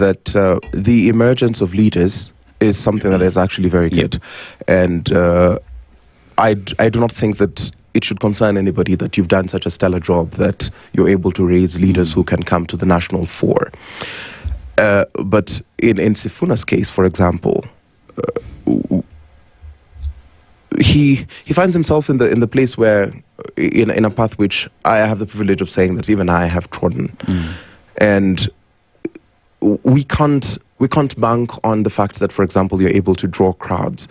that the emergence of leaders is something that is actually very good. And I do not think that it should concern anybody that you've done such a stellar job that you're able to raise leaders who can come to the national fore. But in Sifuna's case, for example, he finds himself in the place where in a path which I have the privilege of saying that even I have trodden, and we can't bank on the fact that, for example, you're able to draw crowds,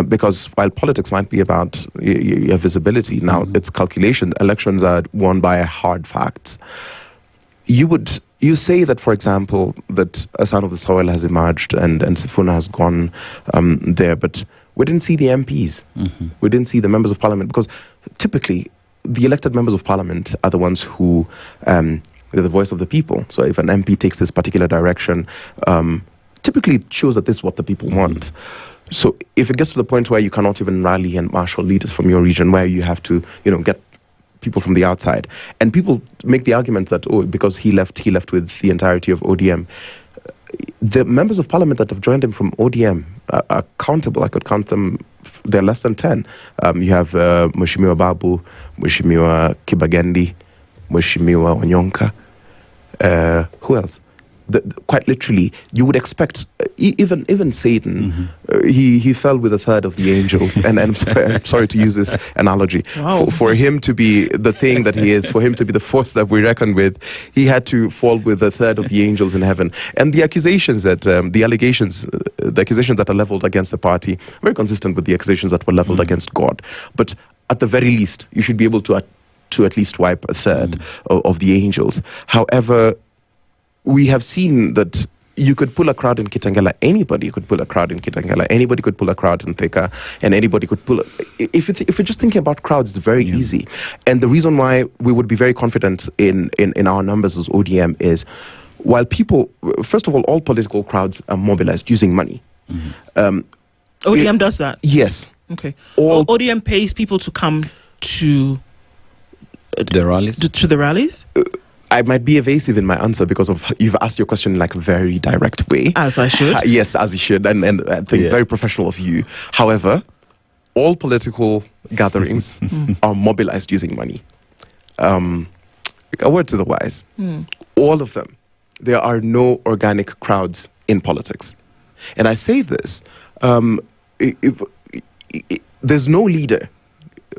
because while politics might be about your visibility, now it's calculation. Elections are won by hard facts. You say that, for example, that a son of the soil has emerged and Sifuna has gone there, but we didn't see the MPs. We didn't see the members of parliament, because typically the elected members of parliament are the ones who they're the voice of the people. So if an MP takes this particular direction, typically it shows that this is what the people want. So if it gets to the point where you cannot even rally and marshal leaders from your region, where you have to, get people from the outside, and people make the argument that, because he left with the entirety of ODM. The members of parliament that have joined him from ODM are countable. I could count them. They're less than 10. You have Mheshimiwa Babu, Mheshimiwa Kibagendi, Mheshimiwa Onyonka. Who else? Quite literally, you would expect, even Satan, he fell with a third of the angels. And I'm sorry to use this analogy. Wow. For him to be the thing that he is, for him to be the force that we reckon with, he had to fall with a third of the angels in heaven. And the accusations that, the accusations that are leveled against the party, very consistent with the accusations that were leveled against God. But at the very least, you should be able to at least wipe a third of the angels. However, we have seen that you could pull a crowd in Kitengela. Anybody could pull a crowd in Kitengela. Anybody could pull a crowd in Thika. And anybody could pull... If you're just thinking about crowds, it's very easy. And the reason why we would be very confident in our numbers as ODM is, while people... First of all political crowds are mobilized using money. ODM does that? Yes. Okay. ODM pays people to come to... the rallies? To the rallies? I might be evasive in my answer because of you've asked your question in like a very direct way. As I should. Yes, as you should. And I think very professional of you. However, all political gatherings are mobilized using money. A word to the wise. All of them. There are no organic crowds in politics. And I say this, there's no leader,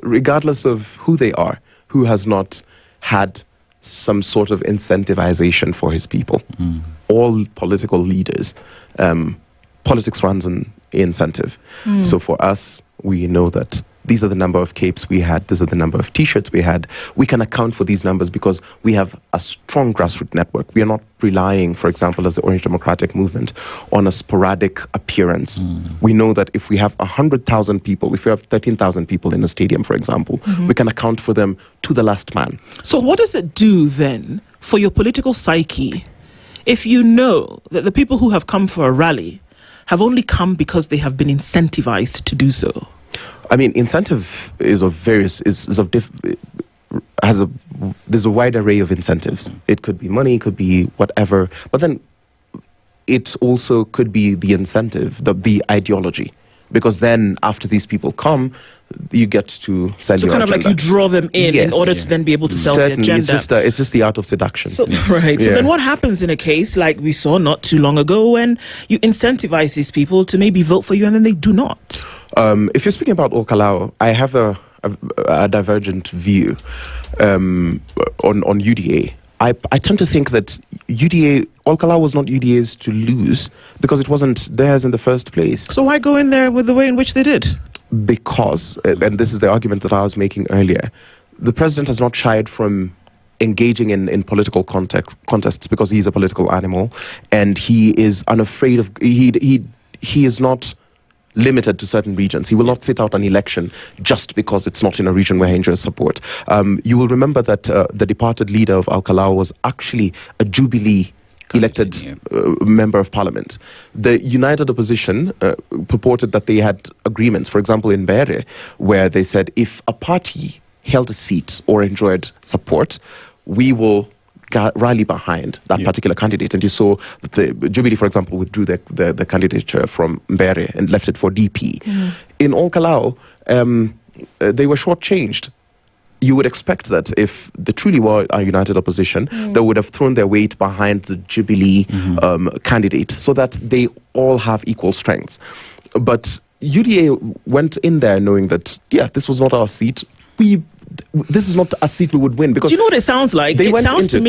regardless of who they are, who has not had some sort of incentivization for his people. All political leaders, politics runs on incentive. So for us, we know that these are the number of capes we had, these are the number of t-shirts we had. We can account for these numbers because we have a strong grassroots network. We are not relying, for example, as the Orange Democratic Movement, on a sporadic appearance. We know that if we have 100,000 people, if we have 13,000 people in a stadium, for example, we can account for them to the last man. So what does it do then for your political psyche if you know that the people who have come for a rally have only come because they have been incentivized to do so? I mean, incentive is of various, there's a wide array of incentives. It could be money, it could be whatever, but then it also could be the incentive, the ideology. Because then after these people come, you get to sell your agenda. So kind of like you draw them in order to then be able to sell the agenda. It's just the art of seduction. So, right. So then what happens in a case like we saw not too long ago when you incentivize these people to maybe vote for you and then they do not? If you're speaking about Olkalao, I have a divergent view on UDA. I tend to think that Olkalao was not UDA's to lose because it wasn't theirs in the first place. So why go in there with the way in which they did? Because, and this is the argument that I was making earlier, the president has not shied from engaging in political contests because he's a political animal, and he is unafraid of, he is not limited to certain regions. He will not sit out an election just because it's not in a region where he enjoys support. You will remember that the departed leader of Olkalao was actually a Jubilee elected member of parliament. The United Opposition purported that they had agreements, for example in Bere, where they said if a party held a seat or enjoyed support, we will rally behind that particular candidate. And you saw that the Jubilee, for example, withdrew the candidature from Mbere and left it for DP. In All Kalau, they were shortchanged. You would expect that if they truly were a united opposition, they would have thrown their weight behind the Jubilee candidate so that they all have equal strengths. But UDA went in there knowing that, this was not our seat. This is not a seat we would win. Because do you know what it sounds like? It sounds to me